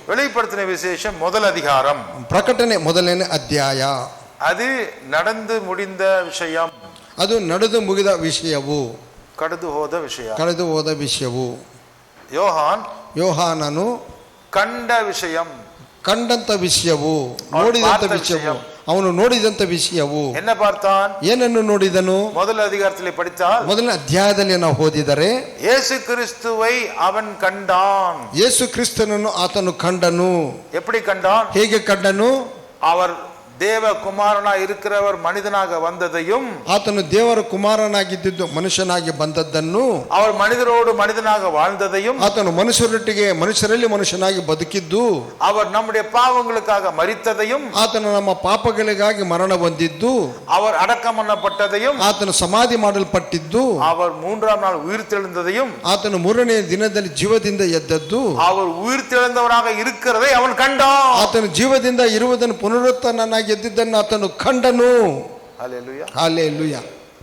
வெளிப்படுத்தின விசேஷம் முதல் அதிகாரம், ಪ್ರಕಟಣೆ ಮೊದಲನೇ ಅಧ್ಯಾಯ. அது நடந்து முடிந்த விஷயம், ಅದು ನಡೆದು ಮುಗಿದ ವಿಷಯವು, ಕಳೆದು ಹೋದ ವಿಷಯ. ಕಳೆದು ಹೋದ ವಿಷಯವು. ಯೋಹಾನನು ಕಂಡ ವಿಷಯಂ, ಕಂಡಂತ ವಿಷಯವು, ನೋಡಿದಂತ ವಿಷಯವು, ಅವನು ನೋಡಿದಂತ ವಿಷಯವು. என்ன பார்த்தான்? ಏನನ್ನು ನೋಡಿದನು? ಮೊದಲ ಅಧಿಕಾರದಲ್ಲಿ படித்தால் ಮೊದಲನೇ ಅಧ್ಯಾಯದಲ್ಲಿ ನಾವು ಓದಿದರೆ ಯೇಸು ಕ್ರಿಸ್ತುவை அவன் கண்டான். ಯೇಸು ಕ್ರಿಸ್ತನನ್ನು ಆತನು ಕಂಡನು. எப்படி கண்டான்? ಹೇಗೆ ಕಂಡನು? அவர் தேவ குமாரனா இருக்கிறவர் மனிதனாக வந்ததையும், ಆತನು ದೇವರ ಕುಮಾರನಾಗಿದ್ದು ಮನುಷ್ಯನಾಗಿ ಬಂದದ್ದನ್ನು, அவர் மனிதரோடு மனிதனாக வாழ்ந்ததையும், ಆತನು ಮನುಷ್ಯರೊಟ್ಟಿಗೆ ಮನುಷ್ಯರಲ್ಲಿ ಮನುಷ್ಯನಾಗಿ ಬದುಕಿದ್ದು, அவர் நம்முடைய பாவங்களுக்காக மரித்ததையும், ಆತನು ನಮ್ಮ ಪಾಪಗಳಿಗಾಗಿ ಮರಣ ಹೊಂದಿದ್ದು, அவர் அடக்கம் பண்ணப்பட்டதையும், ಆತನು ಸಮಾಧಿ ಮಾಡಲ್ಪಟ್ಟಿದ್ದು, அவர் மூன்றாம் நாள் உயிர்த்தெழுந்ததையும், ಆತನು ಮೂರನೇ ದಿನದಲ್ಲಿ ಜೀವದಿಂದ ಎದ್ದದ್ದು, அவர் உயிர்த்தெழுந்தவராக இருக்கிறதை அவன் கண்டான். ಆತನು ಜೀವದಿಂದ ಇರುವುದನ್ನು ಪುನರುತ್ಥಾನನಾಗಿ ಎದ್ದಿದ್ದನ್ನು ಆತನು ಕಂಡನು. ஹல்லேலூயா, ಹಲ್ಲೆಲೂಯಾ.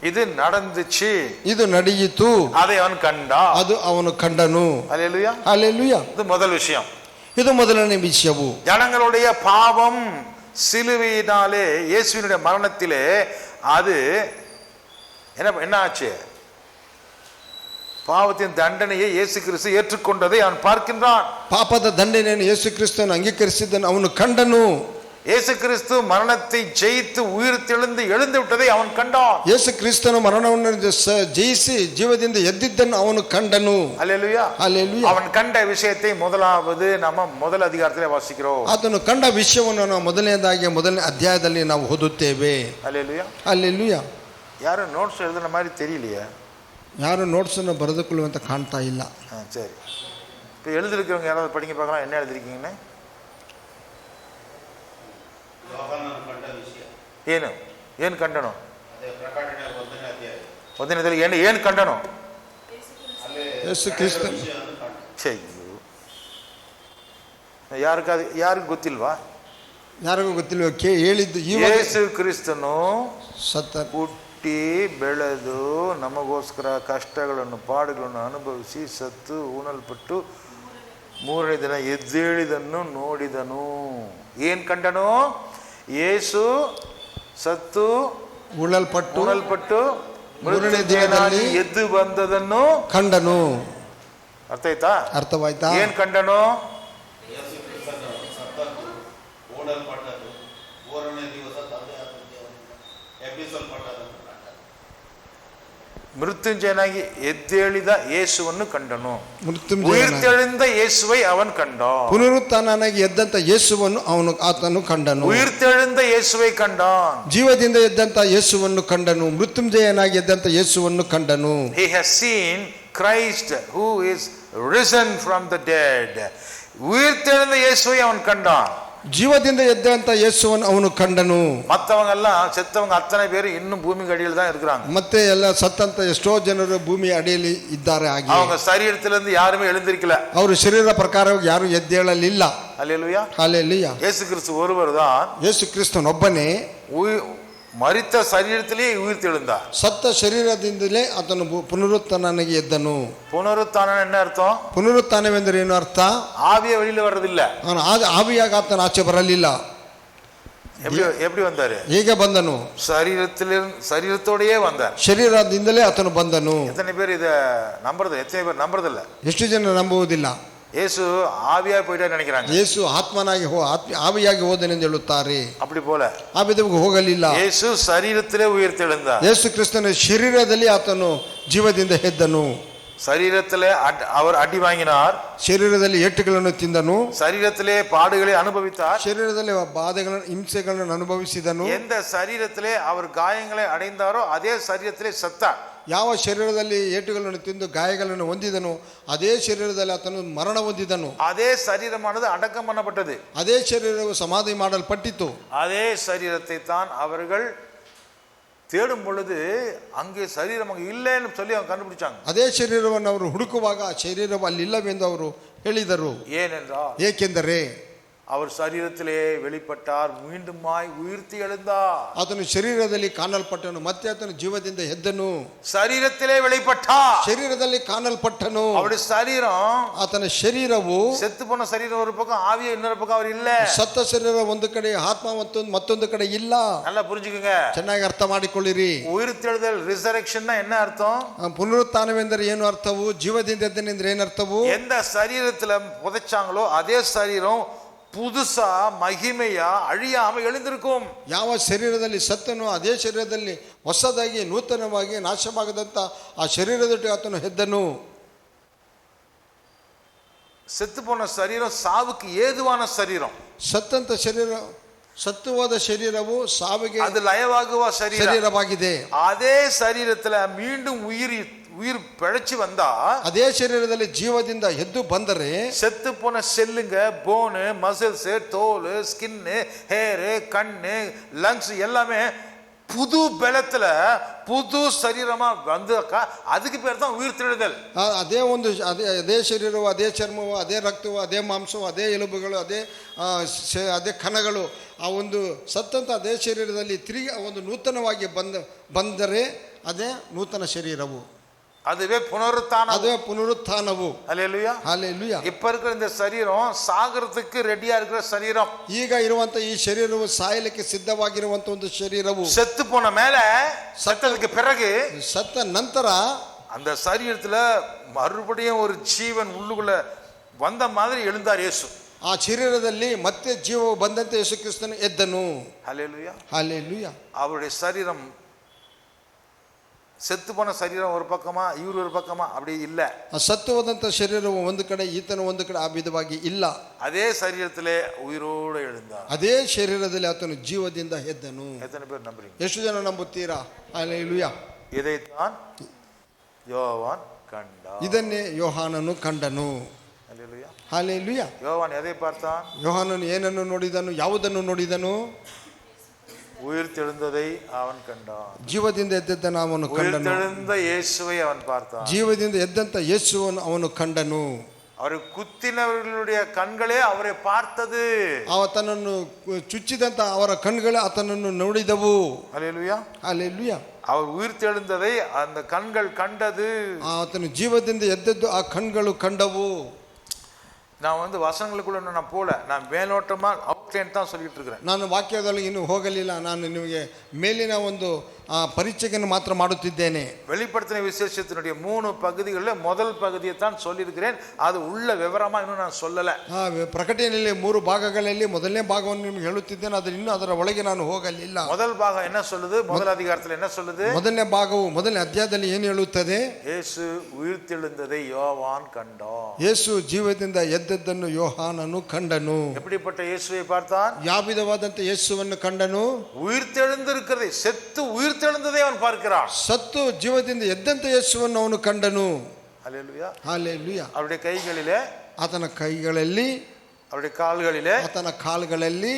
இது நடந்துச்சு, ಇದು ನಡೆಯಿತು, அதை அவன் கண்டான். ಅದು ಅವನು ಕಂಡನು. ஹல்லேலூயா, ಹಲ್ಲೆಲೂಯಾ. இது முதல் விஷயம். ಇದು ಮೊದಲನೇ ವಿಷಯವು. ஜனங்களுடைய பாவம் சிலுவையினாலே, இயேசுவினுடைய மரணத்திலே அது என்ன ஆச்சு? பாவத்தின் தண்டனையை இயேசு கிறிஸ்து ஏற்றுக்கொண்டதை அவன் பார்க்கின்றான். ಪಾಪದ ದಂಡನೆಯನ್ನು ಯೇಸು ಕ್ರಿಸ್ತನು ಅಂಗೀಕರಿಸಿದ್ದನ್ನು ಅವನು ಕಂಡನು. இயேசு கிறிஸ்து மரணத்தை ஜெயித்து உயிர் தெழுந்து எழுந்து விட்டதை அவன் கண்டான். ಯೇಸು ಕ್ರಿಸ್ತನು ಮರಣವನ್ನು ಜಯಿಸಿ ಜೀವದಿಂದ ಎದ್ದಿದ್ದನ್ನು ಅವನು ಕಂಡನು. அல்லேலூயா, ಹಲ್ಲೆಲೂಯಾ. அவன் கண்ட விஷயத்தை முதலாவது நம்ம முதல் அதிகாரத்திலே வாசிக்கிறோம். ಆತನು ಕಂಡ ವಿಷಯವನ್ನು ನಾವು ಮೊದಲನೇದಾಗಿ ಮೊದಲನೇ ಅಧ್ಯಾಯದಲ್ಲಿ ನಾವು ಓದುತ್ತೇವೆ. அல்லேலூயா. ಹಲ್ಲೆಲೂಯಾ. யாரும் நோட்ஸ் எழுதுன மாதிரி தெரியலையே. ಯಾರು ನೋಟ್ಸನ್ನು ಬರೆದುಕೊಳ್ಳುವಂತ ಕಾಣ್ತಾ ಇಲ್ಲ. சரி, இப்போ எழுதிருக்கிறவங்க யாராவது படிங்க பார்க்கலாம், என்ன எழுதிருக்கீங்கன்னு. ಏನು ಕಂಡನು? ಮೊದಲನೇದಲ್ಲಿ ಏನು ಕಂಡನು? ಯೇಸು ಕ್ರಿಸ್ತ. ಯಾರಿಗೂ ಗೊತ್ತಿಲ್ವಾ? ಯಾರಿಗೂ ಗೊತ್ತಿಲ್ವ? ಹೇಳಿದ್ದು ಯೇಸು ಕ್ರಿಸ್ತನು ಸತ್ತ, ಹುಟ್ಟಿ ಬೆಳೆದು ನಮಗೋಸ್ಕರ ಕಷ್ಟಗಳನ್ನು ಪಾಡುಗಳನ್ನು ಅನುಭವಿಸಿ ಸತ್ತು ಉಣಲ್ಪಟ್ಟು ಮೂರನೇ ದಿನ ಎದ್ದೇಳಿದನ್ನು ನೋಡಿದನು. ಏನ್ ಕಂಡನು? ಯೇಸು ಸತ್ತು ಉಣಲ್ಪಟ್ಟು ಮೂರನೇ ದಿನದಲ್ಲಿ ಎದ್ದು ಬಂದದನ್ನು ಕಂಡನು. ಅರ್ಥ ಆಯ್ತಾ? ಅರ್ಥವಾಯ್ತಾ? ಏನ್ ಕಂಡನು? மிருத்யுஞ்சயனாகி ಎದ್ದೇಳಿದ ಯೇಸುವನ್ನು ಕಂಡನು. ಉಯಿರ್ತೆಳೆದ ಯೇಸುவை ಅವன் ಕಂಡಾன். ಪುನರುತ್ಥಾನನಾಗಿ ಎದ್ದಂತ ಯೇಸುವನ್ನು ಆತನು ಕಂಡನು. ಉಯಿರ್ತೆಳೆದ ಯೇಸುவை ಕಂಡಾன். ಜೀವದಿಂದ ಎದ್ದಂತ ಯೇಸುವನ್ನು ಕಂಡನು. ಮೃತ್ಯುಂಜಯನಾಗಿ ಎದ್ದಂತ ಯೇಸುವನ್ನು ಕಂಡನು. He has seen Christ who is risen from the dead. ಉಯಿರ್ತೆಳೆದ ಯೇಸುவை ಅವன் ಕಂಡான். ಜೀವದಿಂದ ಎದ್ದಂತ ಯೇಸುವನ್ನು ಅವನು ಕಂಡನು. மத்தவங்க செத்தவங்க அத்தனை பேர் இன்னும் பூமிக்கு அடியில் தான் இருக்கிறாங்க. ಮತ್ತೆ ಎಲ್ಲ ಸತ್ತಂತ ಎಷ್ಟೋ ಜನರು ಭೂಮಿ ಅಡಿಯಲ್ಲಿ ಇದ್ದಾರೆ. ಹಾಗೆ அவங்க சரீரத்திலிருந்து யாருமே எழுந்திருக்கல. ಅವರು ಶರೀರ ಪ್ರಕಾರವಾಗಿ ಯಾರು ಎದ್ದೇಳಲಿಲ್ಲ. அல்லேலூயா, ಹಲ್ಲೆಲೂಯಾ. ಯೇಸು ಕ್ರಿಸ್ತು ஒருவர் தான். ಯೇಸು ಕ್ರಿಸ್ತನೊಬ್ಬನೇ ಮರಿತ ಶರೀರத்திலே ಉಯಿರ್ತೆழுந்தார். ಸತ್ತ ಶರೀರದಿಂದಲೇ ಆತನು ಪುನರುತ್ಥಾನನಾಗಿ ಎದ್ದನು. ಪುನರುತ್ಥಾನ என்ன அர்த்தம்? ಪುನರುತ್ಥಾನವೆಂದರೆ ಏನು ಅರ್ಥ? ஆவியே வெளியில வர்றதில்ல. ಆವಿಯಾಗಿ ಆತನ ಆಚೆ ಬರಲಿಲ್ಲ. எப்படி வந்தாரு? ಹೇಗೆ ಬಂದನು? ಶರೀರத்தோடயே வந்தார். ಶರೀರದಿಂದಲೇ ಆತನು ಬಂದನು. எத்தனை பேர் இத நம்புறது? எத்தனை பேர் நம்புறதில்ல? ಎಷ್ಟು ಜನ ನಂಬುವುದಿಲ್ಲ? ಯೇಸು ಆವಿಯಾಗಿ போயிட்டாரு நினைக்கிறாங்க. ಯೇಸು ಆತ್ಮನಾಗಿ ಆವಿಯಾಗಿ ಹೋದನೆಂದು ಹೇಳುತ್ತಾರೆ. அப்படி போல ಆ ವಿಧವಾಗಿ ಹೋಗಲಿಲ್ಲ. ಯೇಸು ಶರೀರத்திலே ಉಯಿರ್ತೆழுந்தார். ಯೇಸು ಕ್ರಿಸ್ತನ ಶರೀರದಲ್ಲಿ ಆತನು ಜೀವದಿಂದ ಎದ್ದನು. ಶರೀರத்திலே அவர் அடி வாங்கினார். ಶರೀರದಲ್ಲಿ ಏಟುಗಳನ್ನು ತಿಂದನು. ಶರೀರத்திலே பாடுகளை அனுபவித்தார். ಶರೀರದಲ್ಲಿ ಬಾಧೆಗಳನ್ನು ಹಿಂಸೆಗಳನ್ನು ಅನುಭವಿಸಿದನು. எந்த ಶರೀரத்திலே அவர் காயங்களை அடைந்தாரோ அதே ಶರೀರத்திலே ಸತ್ತಾர். ಯಾವ ಶರೀರದಲ್ಲಿ ಏಟುಗಳನ್ನು ತಿಂದು ಗಾಯಗಳನ್ನು ಹೊಂದಿದನು ಅದೇ ಶರೀರದಲ್ಲಿ ಆತನು ಮರಣ ಹೊಂದಿದನು. அதே ಶರೀரமானது அடக்கம் பண்ணப்பட்டது. ಅದೇ ಶರೀರವು ಸಮಾಧಿ ಮಾಡಲ್ಪಟ್ಟಿತು. அதே ಶರೀರத்தை தான் அவர்கள் தேடும் பொழுது அங்கே ಶರೀரம் அங்கே இல்லைன்னு சொல்லி அவங்க கண்டுபிடிச்சாங்க. ಅದೇ ಶರೀರವನ್ನು ಅವರು ಹುಡುಕುವಾಗ ಆ ಶರೀರವು ಅಲ್ಲಿಲ್ಲವೆಂದು ಅವರು ಹೇಳಿದರು. ஏனென்றால் ಏಕೆಂದರೆ அவர் சரீரத்திலே வெளிப்பட்டார், மீண்டுமாய் உயிர்த்தி எழுந்தார். ಆತನು ಶರೀರದಲ್ಲಿ ಕಾಣಲ್ಪಟ್ಟನು, ಮತ್ತೆ ಆತನು ಜೀವದಿಂದ ಎದ್ದನು. சரீரத்திலே வெளிப்பட்டார், ಶರೀರದಲ್ಲಿ ಕಾಣಲ್ಪಟ್ಟನು. அவருடைய சரீரம், ಆತನ ಶರೀರವು செத்து போன சரீரம் ஒரு பக்கம், ஆவிய இன்னொரு பக்கம் அவர் இல்ல. ಸತ್ತ ಶರೀರ ಒಂದು ಕಡೆ, ಆತ್ಮ ಮತ್ತೊಂದು ಕಡೆ ಇಲ್ಲ. நல்லா புரிஞ்சுக்கங்க, ಚೆನ್ನಾಗಿ ಅರ್ಥ ಮಾಡಿಕೊಳ್ಳಿರಿ. உயிர்த்தெழுதல் ரிசரக்ஷன் என்ன அர்த்தம்? ಪುನರುತ್ಥಾನವೆಂದರೆ ಏನು ಅರ್ಥವು? ಜೀವದಿಂದ ಎದ್ದನೆಂದ್ರೆ ಏನು ಅರ್ಥವು? எந்த சரீரத்துல புதைச்சாங்களோ அதே சரீரம் புதுசா மகிமையா அழியாம எழுந்திருக்கும். ಯಾವ ಶರೀರದಲ್ಲಿ ಸತ್ತನೋ ಅದೇ ಶರೀರದಲ್ಲಿ ಹೊಸದಾಗಿ ನೂತನವಾಗಿ ನಾಶವಾಗದಂತ ಆ ಶರೀರದೊಟ್ಟಿಗೆ ಆತನು ಎದ್ದನು. செத்து போன சரீரம் சாவுக்கு ஏதுவான சரீரம். ಸತ್ತಂತ ಶರೀರ, ಸತ್ತು ಹೋದ ಶರೀರವು ಸಾವಿಗೆ அது லயவாகுவ ಶರೀರವಾಗಿದೆ. அதே சரீரத்துல மீண்டும் உயிர் பிழைச்சு வந்தா, ಅದೇ ಶರೀರದಲ್ಲಿ ಜೀವದಿಂದ ಎದ್ದು ಬಂದರೆ, செத்து போன செல்லுங்க, போனு, மசில்ஸ், தோல், ஸ்கின்னு, ஹேரு, கண்ணு, லங்ஸ் எல்லாமே புது பலத்துல புது சரீரமா வந்தாக்கா அதுக்கு பேர் தான் உயிர்த்தெழுதல். ಅದೇ ಒಂದು ಅದೇ ಶರೀರವು, ಅದೇ ಚರ್ಮವು, ಅದೇ ರಕ್ತವು, ಅದೇ ಮಾಂಸವು, ಅದೇ ಎಲುಬುಗಳು, ಅದೇ ಕಣಗಳು ಆ ಒಂದು ಸತ್ತಂತ ಅದೇ ಶರೀರದಲ್ಲಿ ತಿರುಗಿ ಒಂದು ನೂತನವಾಗಿ ಬಂದರೆ ಅದೇ ನೂತನ ಶರೀರವು, அதுவே புனருத்தானம், அதுவே புனருத்தானವು. ஹல்லேலூயா, ஹல்லேலூயா. இப்ப இருக்கிற இந்த சரீரம் சாகறதுக்கு ரெடியா இருக்கிற சரீரம். ಈಗ ಇರುವಂತ ಈ ಶರೀರವು ಸಾಯಲಿಕ್ಕೆ ಸಿದ್ಧವಾಗಿರುವಂತ ಒಂದು ಶರೀರವು. செத்து போன மேல, சத்தத்துக்கு பிறகு, ಸತ್ತ ನಂತರ அந்த சரீரத்துல மறுபடியும் ஒரு ஜீவன் உள்ளுக்குள்ள வந்த மாதிரி எழுந்தார் இயேசு. ಆ ಶರೀರದಲ್ಲಿ ಮತ್ತೆ ಜೀವವು ಬಂದಂತೆ ಯೇಸು ಕ್ರಿಸ್ತನು ಎದ್ದನು. ஹல்லேலூயா, ஹல்லேலூயா. அவருடைய சரீரம், செத்து போன சரீரம் ஒரு பக்கமா இவர் ஒரு பக்கமா அப்படி இல்ல. ಸತ್ತು ಹೋದಂತ ಶರೀರವು ಒಂದು ಕಡೆ, ಈತನು ಒಂದು ಕಡೆ ಆ ವಿಧವಾಗಿ ಇಲ್ಲ. அதே சரீரத்திலே உயிரோடு எழுந்தார். ಅದೇ ಶರೀರದಲ್ಲಿ ಆತನು ಜೀವದಿಂದ ಎದ್ದನು. எத்தனை பேர் நம்புறீங்க? ಎಷ್ಟು ಜನ ನಂಬುತ್ತೀರಾ? ಹಲ್ಲೇಲೂಯಾ. இதைத்தான் யோவான் கண்டார். ಇದನ್ನೇ ಯೋಹಾನನು ಕಂಡನು. ஹல்லேலூயா, ಹಲ್ಲೇಲೂಯಾ. யோவான் எதை பார்த்தான்? ಯೋಹಾನನು ಏನನ್ನು ನೋಡಿದನು? ಯಾವುದನ್ನು ನೋಡಿದನು? உயிர்த்தெழுந்ததை அவன் கண்டான். ಜೀವದಿಂದ ಎದ್ದದ್ದನ್ನು ಅವನು ಕಂಡನು. உயிர்த்தெழுந்த இயேசுவை அவன் பார்த்தான். ಜೀವದಿಂದ ಎದ್ದಂತ ಯೇಸುವನ್ನು ಅವನು ಕಂಡನು. அவரை குத்தினவர்களுடைய கண்களே அவரை பார்த்தது. ಆತನನ್ನು ಚುಚ್ಚಿದಂತ ಅವರ ಕಣ್ಗಳು ಆತನನ್ನು ನೋಡಿದವು. ஹல்லேலூயா, ಹಲ್ಲೇಲೂಯಾ. அவர் உயிர்த்தெழுந்ததை அந்த கண்கள் கண்டது. ಆತನು ಜೀವದಿಂದ ಎದ್ದದ್ದು ಆ ಕಣ್ಗಳು ಕಂಡವು. நான் வசனங்களுக்குள்ள நான் போல, நான் மேலோட்டமா அவுட்லைன் தான் சொல்லிட்டு இருக்கிறேன். ನಾನು ವಾಕ್ಯದಲ್ಲಿ ಇನ್ನೂ ಹೋಗಲಿಲ್ಲ. ನಾನು ನಿಮಗೆ ಮೇಲಿನ ಒಂದು ಪರಿಚಯವನ್ನು ಮಾತ್ರ ಮಾಡುತ್ತಿದ್ದೇನೆ. வெளிப்படுத்தின விசேஷத்தினுடைய 3 பகுதிகளில் முதல் பகுதியை தான் சொல்லியிருக்கிறேன். அது உள்ள விவரமா இன்னும் நான் சொல்லல. ಪ್ರಕಟಣೆಯಲ್ಲಿ 3 ಭಾಗಗಳಲ್ಲಿ ಮೊದಲನೇ ಭಾಗವನ್ನು ನಿಮಗೆ ಹೇಳುತ್ತಿದ್ದೇನೆ. ಅದರ ಇನ್ನೂ ಅದರ ಒಳಗೆ ನಾನು ಹೋಗಲಿಲ್ಲ. முதல் பாகம் என்ன சொல்லுது? முதல் அதிகாரத்தில் என்ன சொல்லுது? ಮೊದಲನೇ ಭಾಗವು ಮೊದಲನೇ ಅಧ್ಯಾಯದಲ್ಲಿ ಏನು ಹೇಳುತ್ತದೆ? ಯೇಸು ಉಯಿರ್ತೆಳುந்ததை யோவான் கண்டான். ಯೇಸು ಜೀವದಿಂದ ಎದ್ದದ್ದನ್ನು ಯೋಹಾನನು ಕಂಡನು. எப்படிப்பட்ட இயேசுவை பார்த்தான்? ಯಾವ ವಿಧವಾದಂತ ಯೇಸುವನ್ನು ಕಂಡನು? உயிர்த்தெழுந்திருக்கிறதை, செத்து உயிர்த்தெழுந்ததை அவன் பார்க்கிறான். ಸತ್ತು ಜೀವದಿಂದ ಎದ್ದಂತ ಯೇಸುವನ್ನು ಅವನು ಕಂಡನು. ஹல்லேலூயா, ಹಲ್ಲೇಲೂಯಾ. அவருடைய கைகளிலே, ಆತನ ಕೈಗಳಲ್ಲಿ, அவருடைய கால்களிலே, ಆತನ ಕಾಲುಗಳಲ್ಲಿ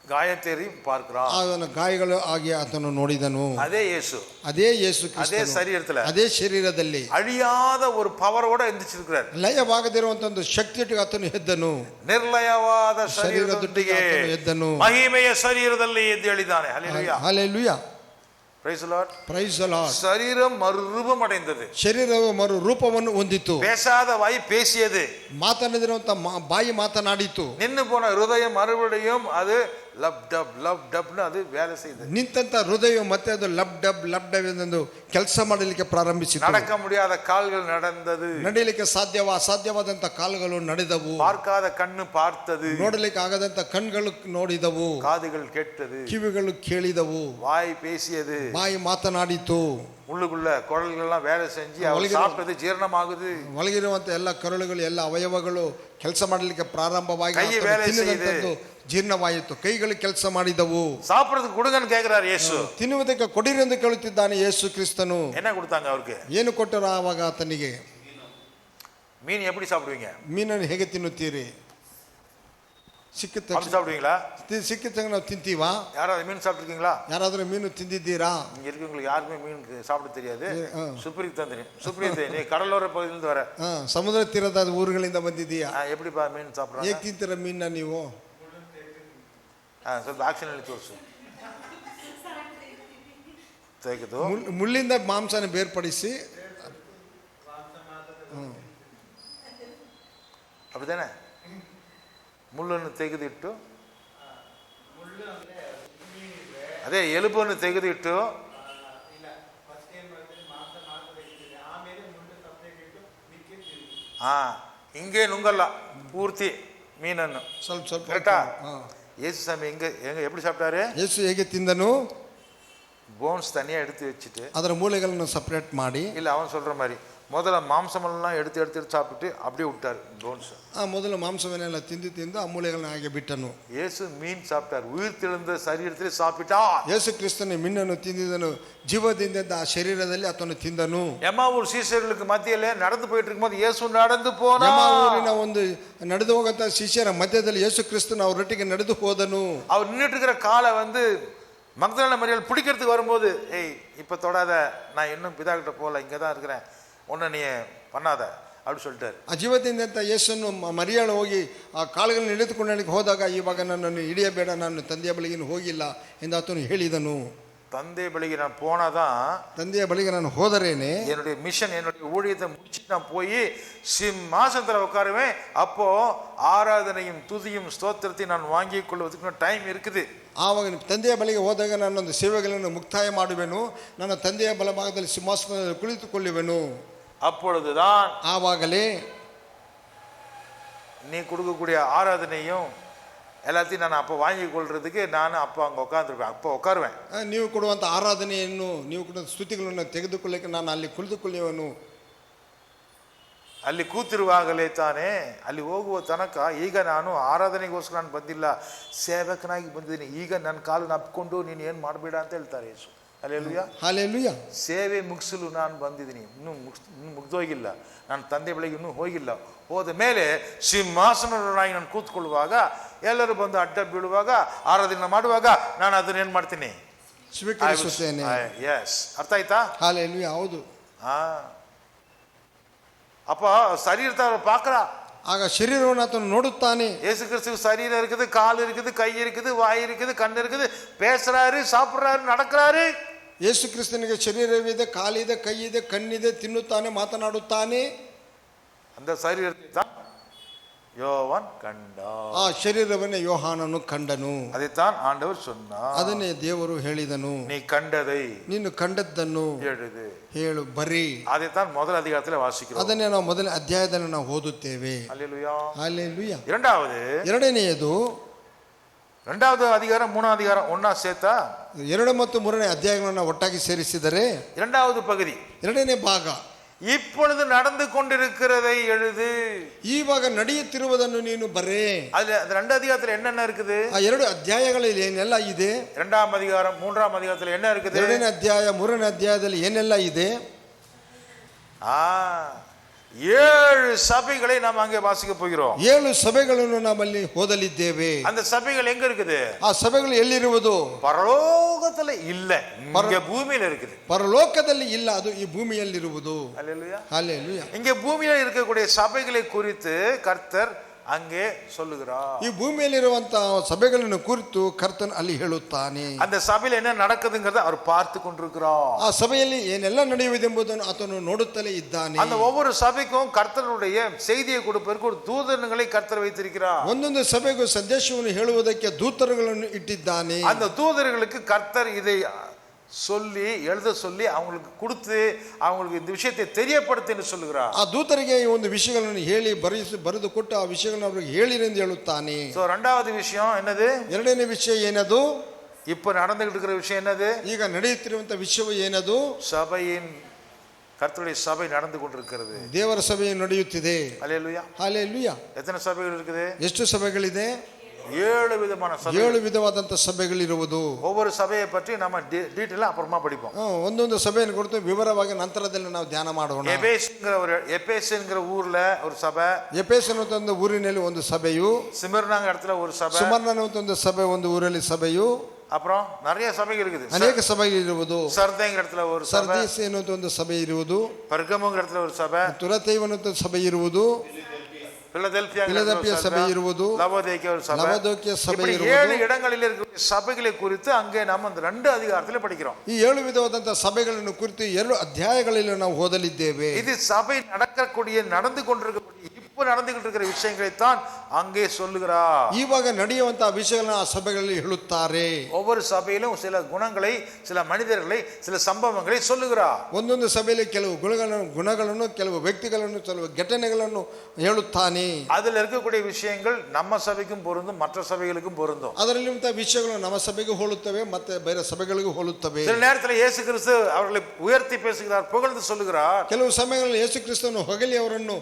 காயத்தை பார்க்கிறான். ಆತನ ಗಾಯಗಳು ಆಗಿ ಆತನು ನೋಡಿದನು. அதே இயேசு, ಅದೇ ಯೇಸು அதே சரீரத்துல, ಅದೇ ಶರೀರದಲ್ಲಿ அழியாத ஒரு பவரோட எந்திரிச்சிருக்கிறார். ಲಯವಾಗದಿರುವಂತ ಒಂದು ಶಕ್ತಿಯೊಟ್ಟಿಗೆ ಆತನು ಎದ್ದನು. ನಿರ್ಲಯವಾದ ಶರೀರದೊಟ್ಟಿಗೆ ಆತನು ಎದ್ದನು. ಮಹಿಮೆಯ ಶರೀರದಲ್ಲಿ ಎದ್ದು ಹೇಳಿದ್ದಾನೆ. Hallelujah, hallelujah. Praise the Lord, praise the Lord. ಶರೀரம் மறுரூபம் அடைந்தது. ಶರೀರವು ಮರು ರೂಪವನ್ನು ಹೊಂದಿತು. பேசாத வாய் பேசியது. ಮಾತನಾಡಿರುವಂತ ಬಾಯಿ ಮಾತನಾಡಿತು. நின்னு போன ಹೃದயம் மறுபடியும் அது லப் டப்னு அது வேலை செய்தது. ನಿಂತಂತ ಹೃದಯ ಮತ್ತೆ ಅದು ಲಬ್ ಡಬ್ ಎಂದು ಕೆಲಸ ಮಾಡಲಿಕ್ಕೆ ಪ್ರಾರಂಭಿಸಿತು. நடக்க முடியாத கால்கள் நடந்தது. ನಡೆಯಲಿಕ್ಕೆ ಅಸಾಧ್ಯವಾದಂತ ಕಾಲುಗಳು ನಡೆದವು. பார்க்காத கண்ணு பார்த்தது. ನೋಡಲಿಕ್ಕೆ ಆಗದಂತ ಕಣ್ಗಳು ನೋಡಿದವು. காதுகள் கேட்டது. ಕಿವಿಗಳು ಕೇಳಿದವು. வாய் பேசியது. ಬಾಯಿ ಮಾತನಾಡಿತು. உள்ளுக்குள்ள குடல்கள்லாம் வேலை செஞ்சு அவர் சாப்பிட்டது ஜீரணமாகுது. ಒಳಗಿರುವಂತ ಎಲ್ಲ ಕರುಳುಗಳು, ಎಲ್ಲ ಅವಯವಗಳು ಕೆಲಸ ಮಾಡಲಿಕ್ಕೆ ಪ್ರಾರಂಭವಾಗಿ ಜೀರ್ಣವಾಯಿತು. ಕೈಗಳು ಕೆಲಸ ಮಾಡಿದವು. சாப்பிடுறதுக்கு கொடுங்கன்னு கேக்குறார் இயேசு. ತಿನ್ನುವುದಕ್ಕೆ ಕೊಡಿರಿ ಎಂದು ಕೇಳುತ್ತಿದ್ದಾನೆ ಯೇಸು ಕ್ರಿಸ್ತನು. என்ன கொடுத்தாங்க ಅವರಿಗೆ? ಏನು ಕೊಟ್ಟರು ಆವಾಗ ಆತನಿಗೆ? மீன் எப்படி சாப்பிடுவீங்க? ಮೀನನ್ನು ಹೇಗೆ ತಿನ್ನುತ್ತೀರಿ? ಸಿಕ್ಕಿದ சாப்பிடுவீங்களா? ಸಿಕ್ಕಿದಾಗ ನಾವು ತಿಂತೀವಾ? யாராவது மீன் சாப்பிட்டுருக்கீங்களா? ಯಾರಾದ್ರೂ ಮೀನು ತಿಂದಿದ್ದೀರಾ? இங்க இருக்கவங்களுக்கு யாருமே மீன் சாப்பிட தெரியாது. சுப்ரீத் தான் தெரியும். சுப்ரீத் நீ கடலோர பகுதியிலிருந்து வர. ಸಮುದ್ರ ತೀರದ ಊರುಗಳಿಂದ ಬಂದಿದ್ದೀಯಾ? எப்படிப்பா மீன் சாப்பிடுறாங்க? ಹೇಗೆ ತಿಂತೀರ ಮೀನ ನೀವು? ಸ್ವಲ್ಪ ಆಕ್ಷನಲ್ಲಿ ತೋರಿಸು. ತೆಗೆದು ಮುಳ್ಳಿಂದ ಮಾಂಸನ ಬೇರ್ಪಡಿಸಿ அப்படிதானே ಮುಳ್ಳನ್ನು ತೆಗೆದಿಟ್ಟು ಅದೇ ಎಲುಬನ್ನು ತೆಗೆದಿಟ್ಟು ಹಿಂಗೆ ನುಂಗಲ್ಲ ಪೂರ್ತಿ ಮೀನನ್ನು ಸ್ವಲ್ಪ ಸ್ವಲ್ಪ ಕರೆಕ್ಟಾ? ಯೇசு சாமி எங்க எப்படி சாப்பிட்டாரு? ಯೇಸು ಹೇಗೆ ತಿಂದನು? போன்ஸ் தனியா எடுத்து வச்சுட்டு ಅದರ ಮೂಳೆಗಳನ್ನು ಸಪರೇಟ್ ಮಾಡಿ, இல்ல அவன் சொல்ற மாதிரி முதல்ல மாம்சமெல்லாம் எடுத்து சாப்பிட்டு அப்படியே விட்டார் போன்ஸ். ಮೊದಲು ಮಾಂಸವನ್ನೆಲ್ಲ ತಿಂದು ಆ ಮೂಳೆಗಳನ್ನ ಹಾಗೆ ಬಿಟ್ಟನು. ಯೇಸು மீன் சாப்பிட்டார், உயிர் தெழுந்த சரீரத்திலே சாப்பிட்டா. ಯೇಸು ಕ್ರಿಸ್ತನು ಮೀನನ್ನು ತಿಂದಿದನು, ಜೀವದಿಂದ ಆ ಶರೀರದಲ್ಲಿ ಆತನು ತಿಂದನು. எம்மாவூர் சீஷர்களுக்கு மத்தியிலே நடந்து போயிட்டு இருக்கும்போது ಯೇಸು நடந்து போனார். ಎಮ್ಮಾವೂರಿನ ಒಂದು ನಡೆದು ಹೋಗಂತ ಶಿಷ್ಯರ ಮಧ್ಯದಲ್ಲಿ ಯೇಸು ಕ್ರಿಸ್ತನು ಅವರೊಟ್ಟಿಗೆ ನಡೆದು ಹೋದನು. அவர் நின்றுட்டு இருக்கிற காலை மக்தலேனா மரியாள் பிடிக்கிறதுக்கு வரும்போது, ஏய் இப்போ தொடாத, நான் இன்னும் பிதா கிட்ட போகல, இங்கே தான் இருக்கிறேன், ஒன்றும் நீ பண்ணாத அப்படி சொல்லிட்டாரு. ಆ ಜೀವದಿಂದ ಯೇಸನ್ನು ಮರಿಯಾಳು ಹೋಗಿ ಆ ಕಾಲುಗಳನ್ನು ಹಿಡಿದುಕೊಂಡು ಹೋದಾಗ, ಇವಾಗ ನನ್ನನ್ನು ಹಿಡಿಯಬೇಡ, ನಾನು ತಂದೆಯ ಬಳಿಗೆ ಹೋಗಿಲ್ಲ ಎಂದು ಆತನು ಹೇಳಿದನು. தந்தை பலிக்கு நான் போனாதான், ತಂದೆಯ ಬಳಿಗೆ ನಾನು ಹೋದರೇನೆ என்னுடைய மிஷன், என்னுடைய ஊழியத்தை முடிச்சுட்டு நான் போய் சிம்மாசனத்தில் உட்காருவேன். அப்போ ஆராதனையும் துதியும் ஸ்தோத்திரத்தையும் நான் வாங்கிக் கொள்வதற்கு டைம் இருக்குது. ಆವಾಗ ತಂದೆಯ ಬಳಿಗೆ ಹೋದಾಗ ನಾನೊಂದು ಸೇವೆಗಳನ್ನು ಮುಕ್ತಾಯ ಮಾಡುವೆನು, ನನ್ನ ತಂದೆಯ ಬಲಭಾಗದಲ್ಲಿ ಸಿಂಹಾಸನದಲ್ಲಿ ಕುಳಿತುಕೊಳ್ಳುವೆನು. அப்பொழுதுதான் ಆವಾಗಲೇ நீ கொடுக்கக்கூடிய ஆராதனையும் எல்லாத்தையும் நான் அப்போ வாங்கி கொள்றதுக்கு நான் அப்போ அங்கே உட்காந்துருப்பேன், அப்போ உட்காருவேன். ನೀವು ಕೊಡುವಂಥ ಆರಾಧನೆಯನ್ನು, ನೀವು ಕೊಡುವ ಸ್ತುತಿಗಳನ್ನು ತೆಗೆದುಕೊಳ್ಳಕ್ಕೆ ನಾನು ಅಲ್ಲಿ ಕುಳಿತುಕೊಳ್ಳುವೆನು. ಅಲ್ಲಿ ಕೂತಿರುವಾಗಲೇ ತಾನೇ ಅಲ್ಲಿ ಹೋಗುವ ತನಕ, ಈಗ ನಾನು ಆರಾಧನೆಗೋಸ್ಕರ ನಾನು ಬಂದಿಲ್ಲ, ಸೇವಕನಾಗಿ ಬಂದಿದ್ದೀನಿ, ಈಗ ನನ್ನ ಕಾಲನ್ನು ಅಪ್ಕೊಂಡು ನೀನು ಏನು ಮಾಡಬೇಡ ಅಂತ ಹೇಳ್ತಾರೆ ಯೇಸು. Hallelujah, hallelujah. ಸೇವೆ ಮುಗಿಸಲು ನಾನು ಬಂದಿದ್ದೀನಿ, ಇನ್ನೂ ಮುಗಿದೋಗಿಲ್ಲ, ನಾನು ತಂದೆ ಬಳಿಗೆ ಇನ್ನೂ ಹೋಗಿಲ್ಲ. ಹೋದ ಮೇಲೆ ಸಿಂಹಾಸನನಾಗಿ ನಾನು ಕೂತ್ಕೊಳ್ಳುವಾಗ, ಎಲ್ಲರೂ ಬಂದು ಅಡ್ಡ ಬೀಳುವಾಗ, ಆರಾಧನೆ ಮಾಡುವಾಗ ನಾನು ಅದನ್ನ ಏನು ಮಾಡ್ತೀನಿ? ಸ್ವೀಕರಿಸುತ್ತೇನೆ. ಎಸ್, ಅರ್ಥ ಆಯ್ತಾ? ಹಲ್ಲೆಲೂಯಾ, ಹೌದು. அப்போ சரீரத்தை அவர் பார்க்கிறா. ಆಗ ಶರೀರವನ್ನು ಆತನು ನೋಡುತ್ತಾನೆ. இயேசு கிறிஸ்துவுக்கு சரீரம் இருக்குது, கால் இருக்குது, கை இருக்குது, வாய் இருக்குது, கண் இருக்குது, பேசுறாரு, சாப்பிடுறாரு, நடக்கிறாரு. ಯೇಸು ಕ್ರಿಸ್ತನಿಗೆ ಶರೀರವಿದೆ, ಕಾಲಿದೆ, ಕೈ ಇದೆ, ಕಣ್ಣಿದೆ, ತಿನ್ನುತ್ತಾನೆ, ಮಾತನಾಡುತ್ತಾನೆ. அந்த சரீரத்தை தான் யோவான் கண்டார். ಆ ಶರೀರವನ್ನೇ ಯೋಹಾನನು ಕಂಡನು. அதைத்தான் ಆண்டவர் சொன்னார். ಅದನ್ನೇ ದೇವರು ಹೇಳಿದನು. நீ கண்டதை, ನೀನು ಕಂಡದ್ದನ್ನು எழுது, ಹೇಳು, ಬರಿ. அதைத்தான் முதல் அதிகாரத்தில் வாசிக்கிறோம். ಅದನ್ನೇ ನಾವು ಮೊದಲ ಅಧ್ಯಾಯದಲ್ಲಿ ನಾವು ಓದುತ್ತೇವೆ. ஹல்லேலூயா, ಹಲ್ಲೆಲೂಯಾ. ಎರಡನೆಯದು, இரண்டாவது அதிகாரம் மூணாவது அதிகாரம் ஒன்னா சேர்த்தா 2 ಮತ್ತು 3ನೇ ಅಧ್ಯಾಯಗಳನ್ನು ಒಟ್ಟಾಗಿ ಸೇರಿಸಿದರೆ இரண்டாவது பகுதி, ಎರಡನೇ ಭಾಗ, இப்பொழுது நடந்து கொண்டிருக்கிறதை எழுது. ಈವಾಗ ನಡೆಯುತ್ತಿರುವುದನ್ನು ನೀನು ಬರೆ. அது அந்த 2 அதிகாரத்தில் என்னென்ன இருக்குது? ಆ 2 ಅಧ್ಯಾಯಗಳಲ್ಲಿ ಏನೆಲ್ಲ ಇದೆ? 2ஆம் அதிகாரம் 3ஆம் அதிகாரத்தில் என்ன இருக்குது? 2ನೇ ಅಧ್ಯಾಯ 3ನೇ ಅಧ್ಯಾಯದಲ್ಲಿ ಏನೆಲ್ಲ ಇದೆ? 7 சபைகளை நாம் அங்கே வாசிக்க போகிறோம். 7 ಸಭೆಗಳನ್ನು ನಾಮಲ್ಲಿ ಓದಲಿದ್ದೇವೆ. அந்த சபைகள் எங்க இருக்குது? ಆ ಸಭೆಗಳು ಎಲ್ಲಿರುವುದು? பரலோகத்துல இல்ல, இங்க பூமியில இருக்குது. ಪರಲೋಕದಲ್ಲಿ ಇಲ್ಲ, ಅದು ಈ ಭೂಮಿಯಲ್ಲಿರುವುದು. ஹல்லேலூயா, ಹಲ್ಲೆಲೂಯಾ. இங்க பூமியில இருக்கக்கூடிய சபைகளை குறித்து கர்த்தர் அங்கே சொல்லுகிறார். ಈ ಭೂಮಿಯಲ್ಲಿರುವಂತಹ ಸಭೆಗಳನ್ನು ಕುರಿತು ಕರ್ತನ್ ಅಲ್ಲಿ ಹೇಳುತ್ತಾನೆ. அந்த சபையில என்ன நடக்குதுங்கறத அவர் பார்த்து கொண்டிருக்கிறார். ಆ ಸಭೆಯಲ್ಲಿ ಏನೆಲ್ಲ ನಡೆಯುವುದು ಎಂಬುದನ್ನು ಆತನು ನೋಡುತ್ತಲೇ ಇದ್ದಾನೆ. அந்த ஒவ்வொரு சபைக்கும் கர்த்தருடைய செய்தியை கொடுப்பதற்கு ஒரு தூதர்களை கர்த்தர் வைத்திருக்கிறார். ಒಂದೊಂದು ಸಭೆಗೂ ಸಂದೇಶವನ್ನು ಹೇಳುವುದಕ್ಕೆ ದೂತರುಗಳನ್ನು ಇಟ್ಟಿದ್ದಾನೆ. அந்த தூதர்களுக்கு கர்த்தர் இதை சொல்லி எழுத சொல்லி அவங்களுக்கு கொடுத்து அவங்களுக்கு இந்த விஷயத்தை தெரியப்படுத்தி என்று சொல்லுகிறார். ಆ ದೂತರಿಗೆ ಈ ಒಂದು ವಿಷಯಗಳನ್ನು ಹೇಳಿ ಬರೆದು ಕೊಟ್ಟು ಆ ವಿಷಯಗಳನ್ನು ಅವರಿಗೆ ಹೇಳಿರೆಂದು ಹೇಳುತ್ತಾನೆ. சோ இரண்டாவது விஷயம் என்னது? ಎರಡನೇ ವಿಷಯ ಏನದು? இப்ப நடந்துகிட்டு இருக்கிற விஷயம் என்னது? ಈಗ ನಡೆಯುತ್ತಿರುವಂತಹ ವಿಷಯ ಏನದು? சபையின், கர்த்தருடைய சபை நடந்து கொண்டிருக்கிறது. ದೇವರ ಸಭೆ ನಡೆಯುತ್ತಿದೆ. ஹல்லேலூயா, ಹಲ್ಲೆಲೂಯಾ. எத்தனை சபைகள் இருக்குது? ಎಷ್ಟು ಸಭೆಗಳಿದೆ? 7 விதமான சபை. 7 ವಿಧವಾದಂತ ಸಭೆಗಳಿರುವುದು. ஒவ்வொரு சபையை பற்றி நம்ம டீಟೇಲ್ அப்புறமா படிப்போம். ಒಂದೊಂದು ಸಭೆಯನ್ನು ಕುರಿತು ವಿವರವಾಗಿ ನಂತರದಲ್ಲಿ ನಾವು ಧ್ಯಾನ ಮಾಡೋಣ. எபேசுங்கிற ஊர்ல ஒரு சபை, ಎಫೆಸ ಅನ್ನುವಂತ ಒಂದು ಊರಿನಲ್ಲಿ ಒಂದು ಸಭೆಯು, சிமிர்னாங்க இடத்துல ஒரு சபை, ಸುಮರ್ನ ಅನ್ನುವಂತ ಒಂದು ಸಭೆ ಒಂದು ಊರಲ್ಲಿ ಸಭೆಯು, அப்புறம் நிறைய சபைகள் இருக்குது. ಅನೇಕ ಸಭೆಗಳಿರುವುದು. ಸರ್ದೇಂಗ್ இடத்துல ஒரு சபை, ಸರ್ದೀಸ್ ಎನ್ನುವಂತ ಒಂದು ಸಭೆ ಇರುವುದು. ಪರ್ಗಮೋಂಗ್ இடத்துல ஒரு சபை, ತುರತೈವ ಅನ್ನುವಂತ ಸಭೆ ಇರುವುದು. பிலதெல்பியா சபை ಇರುವುದು, லவோதிக்கேயா சபை ಇರುವುದು. 7 இடங்களில் இருக்கிற சபைகளை குறித்து அங்கே நாம் அந்த 2 அதிகாரத்தில் படிக்கிறோம். ಈ 7 ವಿಧವಾದಂತಹ ಸಭೆಗಳನ್ನು ಕುರಿತು 2 ಅಧ್ಯಾಯಗಳಲ್ಲಿ ನಾವು ಓದಲಿದ್ದೇವೆ. இது சபை நடந்து கொண்டிருக்கக்கூடிய இப்ப நடந்துகிட்டு இருக்கிற விஷயங்களை தான் அங்கே சொல்லுகிறார். ಇವಾಗ ನಡೆಯುವಂತಹ ವಿಷಯಗಳನ್ನು ಆ ಸಭೆಗಳಲ್ಲಿ ಹೇಳುತ್ತಾರೆ. ஒவ்வொரு சபையிலும் சில குணங்களை, சில மனிதர்களை, சில சம்பவங்களை சொல்லுகிறார். ಒಂದೊಂದು ಸಭೆಯಲ್ಲಿ ಕೆಲವು ಗುಣಗಳನ್ನು ಕೆಲವು ವ್ಯಕ್ತಿಗಳನ್ನು ಕೆಲವು ಘಟನೆಗಳನ್ನು ಹೇಳುತ್ತಾನೆ. அதில் இருக்கக்கூடிய விஷயங்கள் நம்ம சபைக்கும் பொருந்தும், மற்ற சபைகளுக்கும் பொருந்தும். ಅದರಲ್ಲಿರುವಂತಹ ವಿಷಯಗಳು ನಮ್ಮ ಸಭೆಗೂ ಹೋಲುತ್ತವೆ ಮತ್ತೆ ಬೇರೆ ಸಭೆಗಳಿಗೂ ಹೋಲುತ್ತವೆ. சில நேரத்தில் இயேசு கிறிஸ்து அவர்களை உயர்த்தி பேசுகிறார், புகழ்ந்து சொல்லுகிறார். ಕೆಲವು ಸಮಯಗಳಲ್ಲಿ ಯೇಸು ಕ್ರಿಸ್ತನು ಹೊಗಳಿ ಅವರನ್ನು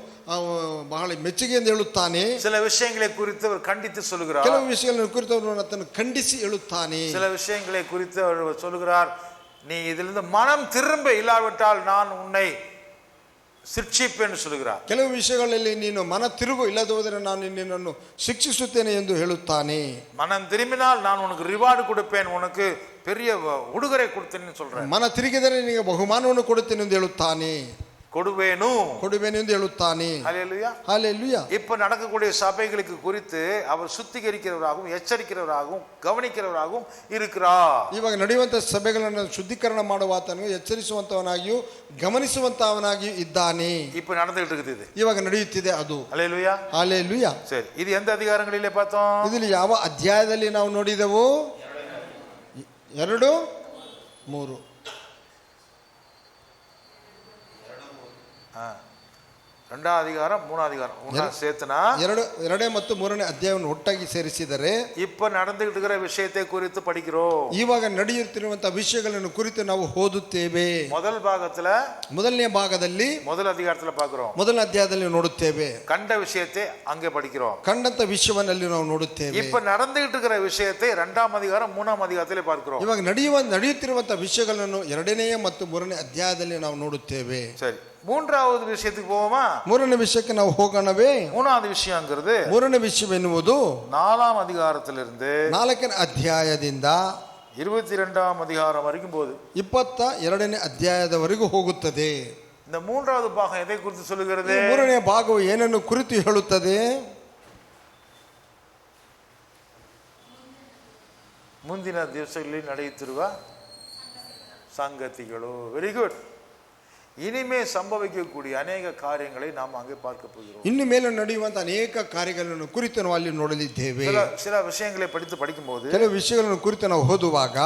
ಬಹಳ ಮೆಚ್ಚುಗೆಯಿಂದ ಹೇಳುತ್ತಾನೆ. சில விஷயங்களை குறித்து அவர் கண்டித்து சொல்லுகிறார். ಕೆಲವು ವಿಷಯಗಳನ್ನು ಕುರಿತು ಅವರನ್ನು ಖಂಡಿಸಿ ಹೇಳುತ್ತಾನೆ. சில விஷயங்களை குறித்து அவர் சொல்லுகிறார், நீ இதிலிருந்து மனம் திரும்ப இல்லாவிட்டால் நான் உன்னை ಶಿಕ್ಷಿಪೇನು சொல்லுகிறார். ಕೆಲವು ವಿಷಯಗಳಲ್ಲಿ ನೀನು ಮನ ತಿರುಗು, ಇಲ್ಲದ ಹೋದರೆ ನಾನು ನಿನ್ನನ್ನು ಶಿಕ್ಷಿಸುತ್ತೇನೆ ಎಂದು ಹೇಳುತ್ತಾನೆ. மனம் திரும்பினால் நான் உனக்கு ரிவார்டு கொடுப்பேன், உனக்கு பெரிய ಉಡುಗೊರೆ ಕೊಡ್ತೇನೆ சொல்றேன். ಮನ ತಿರುಗಿದರೆ ನಿನಗೆ ಬಹುಮಾನವನ್ನು ಕೊಡುತ್ತೇನೆ ಎಂದು ಹೇಳುತ್ತಾನೆ. கொடுவேನು ಎಂದು ಹೇಳುತ್ತಾನೆ. ஹல்லேலூயா, ஹல்லேலூயா. இப்ப நடக்கக்கூடிய சபைகளுக்கு குறித்து அவர் சுத்திகரிக்கிறவராகவும் எச்சரிக்கிறவராகவும் கவனிக்கிறவராகவும் இருக்கிறார். ಇವಾಗ ನಡೆಯುವಂತಹ ಸಭೆಗಳನ್ನು ಶುದ್ಧೀಕರಣ ಮಾಡುವಾತನು ಎಚ್ಚರಿಸುವಂತವನಾಗಿಯೂ ಗಮನಿಸುವಂತವನಾಗಿಯೂ ಇದ್ದಾನೆ. இப்ப நடந்துகிட்டு இருக்குது, இது ಇವಾಗ ನಡೆಯುತ್ತಿದೆ ಅದು. ஹல்லேலூயா, ಹಲ್ಲೇಲೂಯಾ. சரி, இது எந்த அதிகாரங்களிலே பார்த்தோம்? ಇದರಲ್ಲಿ ಯಾವ ಅಧ್ಯಾಯದಲ್ಲಿ ನಾವು ನೋಡಿದೆವು? 2, 3. ரெண்டாம் அதிகாரம், மூணாம் அதிகாரம் ஒண்ணா சேர்த்துனா 2 ಮತ್ತು 3ನೇ ಅಧ್ಯಾಯವನ್ನು ಒಟ್ಟಾಗಿ ಸೇರಿಸಿದರೆ இப்ப நடந்துகிட்டு இருக்கிற விஷயத்தை குறித்து படிக்கிறோம். ಇವಾಗ ನಡೆಯುತ್ತಿರುವಂತಹ ವಿಷಯಗಳನ್ನು ಕುರಿತು ನಾವು ಓದುತ್ತೇವೆ. ಮೊದಲನೇ ಭಾಗದಲ್ಲಿ ಮೊದಲ அதிகாரத்துல பார்க்கிறோம். ಮೊದಲ ಅಧ್ಯಾಯದಲ್ಲಿ ನೋಡುತ್ತೇವೆ. கண்ட விஷயத்தை அங்கே படிக்கிறோம். ಕಂಡಂತ ವಿಷಯವನ್ನಲ್ಲಿ ನಾವು ನೋಡುತ್ತೇವೆ. இப்ப நடந்துகிட்டு இருக்கிற விஷயத்தை 2ஆம் அதிகாரம் 3ஆம் அதிகாரத்திலே பார்க்கிறோம். ಇವಾಗ ನಡೆಯುತ್ತಿರುವಂತಹ ವಿಷಯಗಳನ್ನು 2ನೇ ಮತ್ತು 3ನೇ ಅಧ್ಯಾಯದಲ್ಲಿ ನಾವು ನೋಡುತ್ತೇವೆ. சரி, மூன்றாவது விஷயத்துக்கு போவோமா? 3ನೇ ವಿಷಯಕ್ಕೆ ನಾವು ಹೋಗೋಣವೇ? மூணாவது விஷயங்கிறது 3ನೇ ವಿಷಯವೆನ್ನುವುದು 4ஆம் அதிகாரத்திலிருந்து 4ನೇ ಅಧ್ಯಾಯದಿಂದ 22ஆம் அதிகாரம் வரைக்கும் போகுது. 22ನೇ ಅಧ್ಯಾಯದವರೆಗೂ ಹೋಗುತ್ತದೆ. இந்த மூன்றாவது பாகம் எதை குறித்து சொல்லுகிறது? 3ನೇ ಭಾಗವು ಏನನ್ನು ಕುರಿತು ಹೇಳುತ್ತದೆ? ಮುಂದಿನ ದಿವಸಗಳಲ್ಲಿ ನಡೆಯುತ್ತಿರುವ ಸಂಗತಿಗಳು. Very good. இனிமே சம்பவிக்கக்கூடிய ಅನೇಕ ಕಾರ್ಯங்களை நாம் அங்கே பார்க்க போகிறோம். ಇನ್ನು ಮೇಲೆ ನಡೆಯುವಂತ ಅನೇಕ ಕಾರ್ಯಗಳನ್ನು ಕುರಿತು ನಾವು ಅಲ್ಲಿ ನೋಡಲಿದ್ದೇವೆ. சில விஷயங்களை படிக்கும்போது ಕೆಲವು ವಿಷಯಗಳನ್ನು ಕುರಿತು ನಾವು ಓದುವಾಗ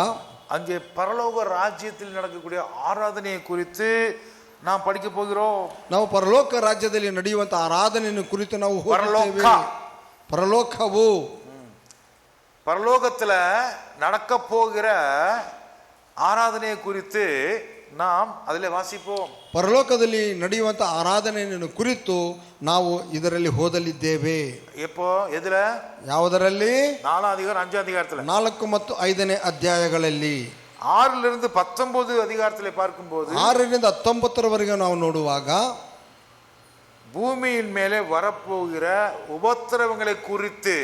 அங்கே பரலோக ராஜ்யத்தில் நடக்கக்கூடிய ஆராதனையை குறித்து நாம் படிக்க போகிறோம். ನಾವು ಪರಲೋಕ ರಾಜ್ಯದಲ್ಲಿ ನಡೆಯುವಂತ ಆರಾಧನೆಯನ್ನು ಕುರಿತು ನಾವು ಓದುತ್ತೇವೆ. ಪರಲೋಕವು பரலோகத்துல நடக்க போகிற ஆராதனையை குறித்து நாம் அதிலே வாசிப்போம். ಪರಲೋಕದಲ್ಲಿ ನಡೆಯುವಂತ ಆರಾಧನೆಯನ್ನು ಕುರಿತು ನಾವು ಇದರಲ್ಲಿ ಓದಲಿದ್ದೇವೆ. எப்போ, ಎದುರ, ಯಾವುದರಲ್ಲಿ? 4ஆம் அதிகாரம் 5ஆம் அதிகாரத்துல 4 ಮತ್ತು 5ನೇ ಅಧ್ಯಾಯಗಳಲ್ಲಿ 6லிருந்து 19 அதிகாரத்திலே பார்க்கும்போது 6ರಿಂದ 19ರವರೆಗೆ ನಾವು ನೋಡುವಾಗ பூமியின் மேலே வரப்போகிற உபத்திரவங்களை குறித்து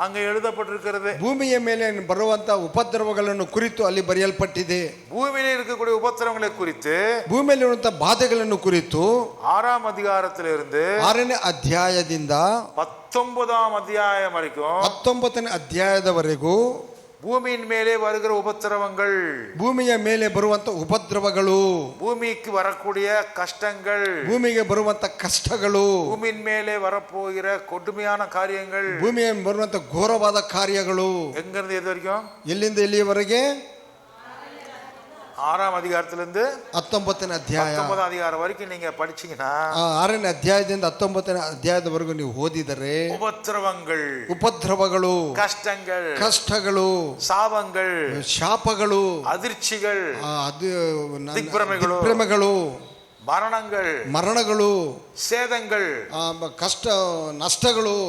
அங்கே எழுதப்பட்டிருக்கிறது. ಭೂಮಿಯ ಮೇಲೆ ಬರುವಂತ ಉಪದ್ರವಗಳನ್ನು ಕುರಿತು ಅಲ್ಲಿ ಬರೆಯಲ್ಪಟ್ಟಿದೆ. பூமியில இருக்கக்கூடிய உபத்திரவங்களை குறித்து, ಭೂಮಿಯಲ್ಲಿರುವಂತಹ ಬಾಧೆಗಳನ್ನು ಕುರಿತು 6ஆம் அதிகாரத்திலிருந்து 6ನೇ ಅಧ್ಯಾಯದಿಂದ 19ஆம் அத்தியாயம் வரைக்கும் 19ನೇ ಅಧ್ಯಾಯದವರೆಗೂ பூமியின் மேலே வருகிற உபத்திரவங்கள், ಭೂಮಿಯ ಮೇಲೆ ಬರುವಂತ ಉಪದ್ರವಗಳು, பூமிக்கு வரக்கூடிய கஷ்டங்கள், ಭೂಮಿಗೆ ಬರುವಂತ ಕಷ್ಟಗಳು, பூமியின் மேலே வரப்போகிற கொடுமையான காரியங்கள், ಭೂಮಿಯ ಬರುವಂತ ಘೋರವಾದ ಕಾರ್ಯಗಳು எங்கிருந்து எது வரைக்கும்? ಎಲ್ಲಿಂದ ಎಲ್ಲಿಯವರೆಗೆ? 6ஆம் அதிகாரத்திலிருந்து 19ನೇ ಅಧ್ಯಾಯ 19ஆம் அதிகாரம் வரைக்கும் நீங்க படிச்சீங்கன்னா 6ನೇ ಅಧ್ಯಾಯದಿಂದ 19ನೇ ಅಧ್ಯಾಯದವರೆಗೂ ನೀವು ಓದಿದರೆ உபத்திரவங்கள், ಉಪದ್ರವಗಳು, ಕಷ್ಟಗಳು, சாபங்கள், ಶಾಪಗಳು, அதிர்ச்சிகள், ದಿಗ್ಭ್ರಮೆಗಳು, ಮರಣಗಳು, சேதங்கள், ಕಷ್ಟ ನಷ್ಟಗಳು,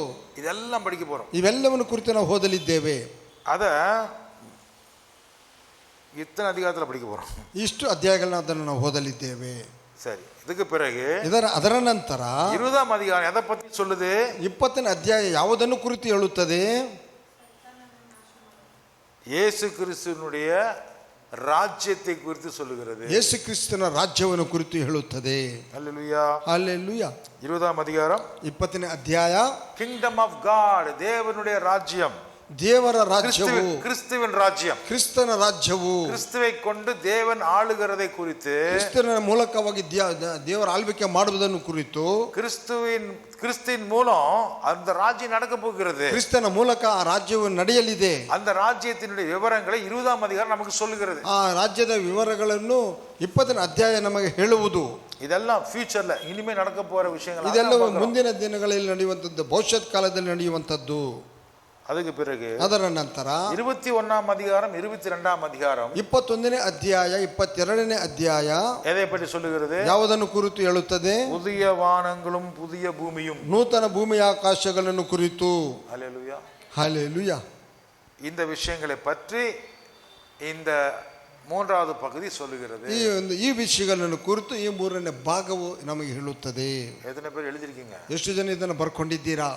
இதெல்லாம் படிக்க போறோம். ಇವೆಲ್ಲವನ್ನು ಕುರಿತು ನಾವು ಓದಲಿದ್ದೇವೆ. ಅದ இத்தனை அதிகாரத்தில் படிக்க போறோம். ಇಷ್ಟು ಅಧ್ಯಾಯಗಳನ್ನ ಅದನ್ನು ನಾವು ಓದಲಿದ್ದೇವೆ. சரி, இதுக்கு பிறகு ಅದರ ನಂತರ 20ஆம் அதிகாரம் எதை பத்தி சொல்லுது? 20ನೇ ಅಧ್ಯಾಯ ಯಾವುದನ್ನು ಕುರಿತು ಹೇಳುತ್ತದೆ? இயேசு கிறிஸ்துவினுடைய ರಾಜ್ಯத்தை குறித்து சொல்லுகிறது. ಯೇಸು ಕ್ರಿಸ್ತನ ರಾಜ್ಯವನ್ನು ಕುರಿತು ಹೇಳುತ್ತದೆ. ஹல்லேலூயா. ஹல்லேலூயா. 20ாம் அதிகாரம் 20ನೇ ಅಧ್ಯಾಯ. கிங்டம் ஆஃப் காட், தேவனுடைய ராஜ்யம், ದೇವರ ರಾಜ್ಯವು, கிறிஸ்துவின் ராஜ்யம், ಕ್ರಿಸ್ತನ ರಾಜ್ಯವು, கிறிஸ்துவை கொண்டு தேவன் ஆளுகிறதை குறித்து, ಕ್ರಿಸ್ತನ ಮೂಲಕವಾಗಿ ದೇವರ ಆಳ್ವಿಕೆ ಮಾಡುವುದನ್ನು ಕುರಿತು, கிறிஸ்துவின் மூலம் அந்த ராஜ்யம் நடக்க போகிறது. ಕ್ರಿಸ್ತನ ಮೂಲಕ ಆ ರಾಜ್ಯವು ನಡೆಯಲಿದೆ. அந்த ರಾಜ್ಯத்தினுடைய விவரங்களை 20ாம் அதிகாரம் நமக்கு சொல்லுகிறது. ಆ ರಾಜ್ಯದ ವಿವರಗಳನ್ನು 20ನೇ ಅಧ್ಯಾಯ ನಮಗೆ ಹೇಳುವುದು. இதெல்லாம் ஃபியூச்சர்ல இனிமே நடக்க போற விஷயங்கள். ಇದೆಲ್ಲವೂ ಮುಂದಿನ ದಿನಗಳಲ್ಲಿ ನಡೆಯುವಂತದ್ದು, ಭವಿಷ್ಯತ್ ಕಾಲದಲ್ಲಿ ನಡೆಯುವಂತದ್ದು. அதுக்கு பிறகு ಅದರ ನಂತರ 21ாம் அதிகாரம் 22ாம் அதிகாரம் 21ನೇ ಅಧ್ಯಾಯ 22ನೇ ಅಧ್ಯಾಯ எதை பற்றி சொல்லுகிறது? ಯಾವುದನ್ನು ಕುರಿತು ಹೇಳುತ್ತದೆ? புதிய வானங்களும் புதிய பூமியும், ನೂತನ ಭೂಮಿ ಆಕಾಶಗಳನ್ನು ಕುರಿತು. ஹல்லேலூயா. ஹல்லேலூயா. இந்த விஷயங்களை பற்றி இந்த 3வது பகுதி சொல்லுகிறது. ಈ ವಿಷಯಗಳನ್ನು ಕುರಿತು ಈ 3ನೇ ಭಾಗವು ನಮಗೆ ಹೇಳುತ್ತದೆ. எத்தனை பேர் எழுதிருக்கீங்க? ಎಷ್ಟು ಜನ ಇದನ್ನು ಬರ್ಕೊಂಡಿದ್ದೀರಾ?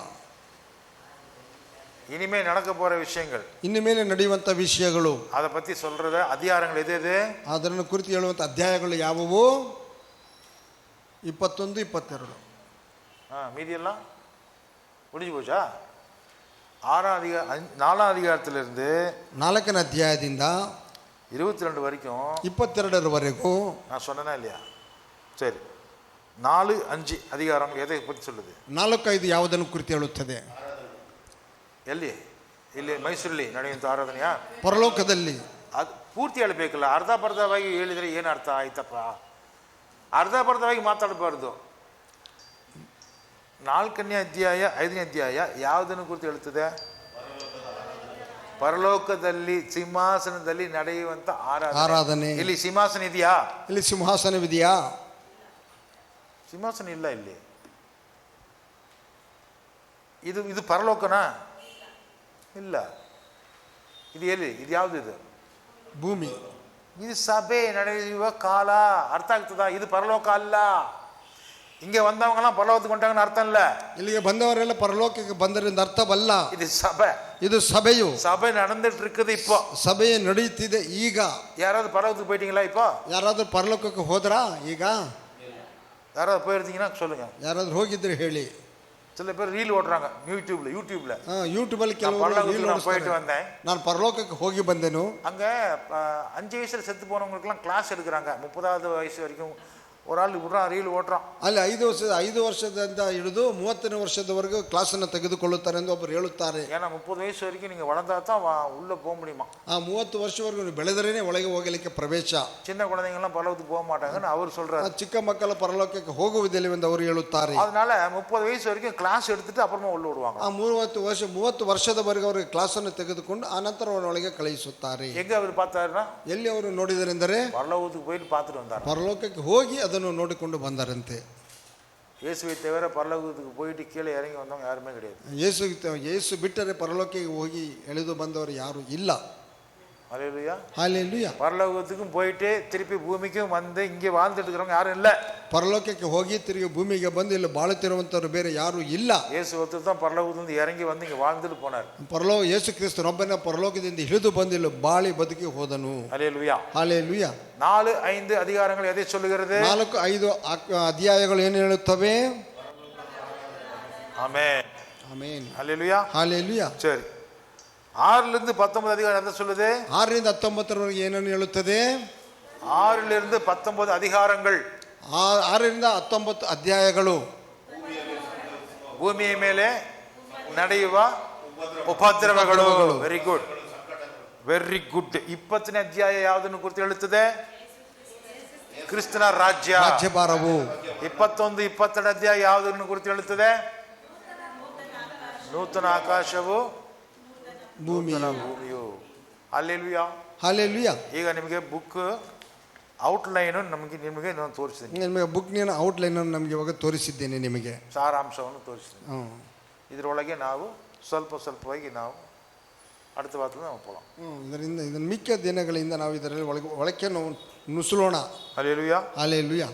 இனிமே நடக்க போற விஷயங்கள், ಇನ್ನು ಮೇಲೆ ನಡೆಯುವಂತ ವಿಷಯಗಳು, அதை பத்தி சொல்றத அதிகாரங்கள் எது? ಅದನ್ನು ಕುರಿತು ಹೇಳುವಂತ ಅಧ್ಯಾಯಗಳು ಯಾವುವು? 21, 22. மீதி எல்லாம் முடிஞ்சு போச்சா? 4ஆம் அதிகாரத்திலிருந்து 4ನೇ ಅಧ್ಯಾಯದಿಂದ 22 வரைக்கும் 22ರವರೆಗೂ நான் சொன்னேனா இல்லையா? சரி, 4, 5 அதிகாரம் எதை பற்றி சொல்லுது? 4, 5 ಯಾವುದನ್ನು ಕುರಿತು ಹೇಳುತ್ತದೆ? ಎಲ್ಲಿ? ಇಲ್ಲಿ ಮೈಸೂರಲ್ಲಿ ನಡೆಯುವಂಥ ಆರಾಧನೆಯಾ? ಪರಲೋಕದಲ್ಲಿ. ಅದು ಪೂರ್ತಿ ಹೇಳಬೇಕಲ್ಲ, ಅರ್ಧಬರ್ಧವಾಗಿ ಹೇಳಿದರೆ ಏನು ಅರ್ಥ ಆಯ್ತಪ್ಪ? ಅರ್ಧಬರ್ಧವಾಗಿ ಮಾತಾಡಬಾರ್ದು. 4ನೇ ಅಧ್ಯಾಯ 5ನೇ ಅಧ್ಯಾಯ ಯಾವುದನ್ನು ಕುರಿತು ಹೇಳುತ್ತದೆ? ಪರಲೋಕದಲ್ಲಿ ಸಿಂಹಾಸನದಲ್ಲಿ ನಡೆಯುವಂಥ ಆರಾಧನೆ. ಇಲ್ಲಿ ಸಿಂಹಾಸನ ಇದೆಯಾ? ಇಲ್ಲಿ ಸಿಂಹಾಸನವಿದೆಯಾ? ಸಿಂಹಾಸನ ಇಲ್ಲ ಇಲ್ಲಿ. ಇದು ಪರಲೋಕನಾ? ಇಲ್ಲ. ಇದು ಎಲ್ಲಿ? ಇದು ಯಾವುದು? ಇದು ಭೂಮಿ. ಇದು ಸಭೆ ನಡೆಯುವ ಕಾಲ. ಅರ್ಥ ಆಗ್ತದ? ಇದು ಪರಲೋಕ ಅಲ್ಲ. ಹಿಂಗೆ ಬಂದವங்கலாம் ಪರಲೋಕಕ್ಕೆ ಹೊಂಟಾಗನ ಅರ್ಥ ಇಲ್ಲ. ಇಲ್ಲಿಗೆ ಬಂದವರೆಲ್ಲ ಪರಲೋಕಕ್ಕೆ ಬಂದರಿಂದ ಅರ್ಥವಲ್ಲ. ಇದು ಸಭೆ. ಇದು ಸಭೆಯು. ಸಭೆ நடந்துட்டு இருக்குது இப்போ. ಸಭೆ ನಡೆಯುತ್ತಿದೆ ಈಗ. ಯಾರಾದ್ರೂ ಪರಲೋಕಕ್ಕೆ போயிட்டீங்களா இப்போ? ಯಾರಾದ್ರೂ ಪರಲೋಕಕ್ಕೆ ಹೋದ್ರಾ ಈಗ? ಯಾರಾದ್ರೂ போயிருந்தீங்கன்னா சொல்லுங்க. ಯಾರಾದ್ರೂ ಹೋಗಿದ್ರೆ ಹೇಳಿ. சில பேர் ரீல் ஓடுறாங்க யூடியூப்ல. யூடியூப்ல ಕೆಲವರು போயிட்டு வந்தேன், நான் பரலோகಕ್ಕೆ ಹೋಗಿ ಬಂದೆನು. அங்க 5 வயசுல செத்து போனவங்களுக்குலாம் கிளாஸ் எடுக்கிறாங்க. 30வது வயசு வரைக்கும் ஒரு ஆள் விடுறான், ரீல் ಓಡ್றான். ಅಲ್ಲಿ 5 ವರ್ಷದಿಂದ ಹಿಡಿದು 30ನೇ ವರ್ಷದವರೆಗೂ ಕ್ಲಾಸನ್ನು ತೆಗೆದುಕೊಳ್ಳುತ್ತಾರೆ ಎಂದು ಒಬ್ಬರು ಹೇಳುತ್ತಾರೆ. ஏன்னா 30 ವಯಸ್ಸು வரைக்கும் நீங்க வளர்ந்தா தான் உள்ள போக முடியுமா? 30 ವರ್ಷವರೆಗೂ ಬೆಳೆದರೇನೆ ಒಳಗೆ ಹೋಗಲಿಕ್ಕೆ ಪ್ರವೇಶ. ಚಿನ್ನ குழந்தைங்க எல்லாம் பரலோகத்துக்கு போக மாட்டாங்கன்னு அவர் சொல்றாரு. ಚಿಕ್ಕ ಮಕ್ಕಳು ಪರಲೋಕಕ್ಕೆ ಹೋಗುವುದಿಲ್ಲವೆಂದು ಅವರು ಹೇಳುತ್ತಾರೆ. அதனால 30 ವಯಸ್ಸು வரைக்கும் ಕ್ಲಾಸ್ எடுத்துட்டு ಅப்புறமா உள்ள விடுவாங்க. 30 ವರ್ಷದವರೆಗೂ ಅವರು ಕ್ಲಾಸನ್ನು ತೆಗೆದುಕೊಂಡು ಆನಂತರ ಅವರೊಳಗೆ ಕಳುಹಿಸುತ್ತಾರೆ. ಎಲ್ಲಿ ಅವರು பார்த்தாருன்னா, ಎಲ್ಲಿ ಅವರು ನೋಡಿದರೆಂದರೆ ಪರಲೋಕಕ್ಕೆ போய் பார்த்துட்டு வந்தார். ಪರಲೋಕಕ್ಕೆ ಹೋಗಿ ಅದನ್ನು ನೋಡಿಕೊಂಡು ಬಂದರಂತೆ. ಯೇಸುவை தவிர பரலோகத்துக்கு போயிட்டு கீழே இறங்கி வந்தவங்க யாருமே கிடையாது. ಯೇಸು ಬಿಟ್ಟರೆ ಪರಲೋಕಕ್ಕೆ ಹೋಗಿ ಎಳೆದು ಬಂದವರು ಯಾರು ಇಲ್ಲ. ஹல்லேலூயா. ஹல்லேலூயா. பரலோகத்துக்கும் போயிட்டு திருப்பி பூமிக்கும் வந்து இங்கே வாழ்ந்துட்டு இருக்கிறவங்க யாரும் இல்லை. ಪರಲೋಕಕ್ಕೆ ಹೋಗಿ ತಿರುಗಿ ಭೂಮಿಗೆ ಬಂದು ಇಲ್ಲಿ ಬಾಳುತ್ತಿರುವಂತವರು ಬೇರೆ ಯಾರು ಇಲ್ಲ. ಯೇಸು ಒತ್ತು தான் பரலோகದಿಂದ இறங்கி வந்து இங்கே வாழ்ந்துட்டு போனார். ಯೇಸು ಕ್ರಿಸ್ತನೊಬ್ಬನೇ ಪರಲೋಕದಿಂದ ಇಳಿದು ಬಂದು ಇಲ್ಲಿ ಬಾಳಿ ಬದುಕಿ ಹೋದನು. ஹல்லேலூயா. ஹல்லேலூயா. 4, 5 அதிகாரங்கள் எதை சொல்லுகிறது? 4, 5 ಅಧ್ಯಾಯಗಳು ಏನು ಹೇಳುತ್ತವೆ? ಆಮೆನ್. ಆಮೆನ್. ஹல்லேலூயா. ஹல்லேலூயா. சரி, 6லிருந்து 19 அதிகாரம் என்ன சொல்லுது? 6ರಿಂದ 19 ಏನನ್ನು ಹೇಳುತ್ತದೆ? 6லிருந்து 19 அதிகாரங்கள். 6ರಿಂದ 19 ಅಧ್ಯಾಯಗಳು ಭೂಮಿಯ ಮೇಲೆ ನಡೆಯುವ ಉಪದ್ರವಗಳು. Very good, very good. 20ನೇ ಅಧ್ಯಾಯ ಯಾವುದನ್ನು ಕುರಿತು ಹೇಳುತ್ತದೆ? ಕ್ರಿಸ್ತನ ರಾಜ್ಯಭಾರವು. 21, 22 ಅಧ್ಯಾಯ ಯಾವುದನ್ನು ಕುರಿತು ಹೇಳುತ್ತದೆ? ನೂತನ ಆಕಾಶವು ಭೂಮಿಯು. ಹಲ್ಲೇಲೂಯಾ. ಹಲ್ಲೇಲೂಯಾ. ಈಗ ನಿಮಗೆ ಬುಕ್ ಔಟ್ಲೈನ್ ನಿಮಗೆ ನಾನು ತೋರಿಸಿದ್ದೀನಿ. ನಿಮಗೆ ಬುಕ್ನ ಔಟ್ಲೈನ್ ನಮಗೆ ಇವಾಗ ತೋರಿಸಿದ್ದೇನೆ, ನಿಮಗೆ ಸಾರಾಂಶವನ್ನು ತೋರಿಸಿದ್ದೀನಿ. ಇದರೊಳಗೆ ನಾವು ಸ್ವಲ್ಪವಾಗಿ ನಾವು அடுத்த வாரத்தில் ನಾವು போகலாம். ಇದರಿಂದ ಮಿಕ್ಕ ದಿನಗಳಿಂದ ನಾವು ಇದರಲ್ಲಿ ಒಳಕ್ಕೆ ನಾವು ನುಸುಳೋಣ. ಹಲ್ಲೇಲೂಯಾ. ಹಲ್ಲೇಲೂಯಾ.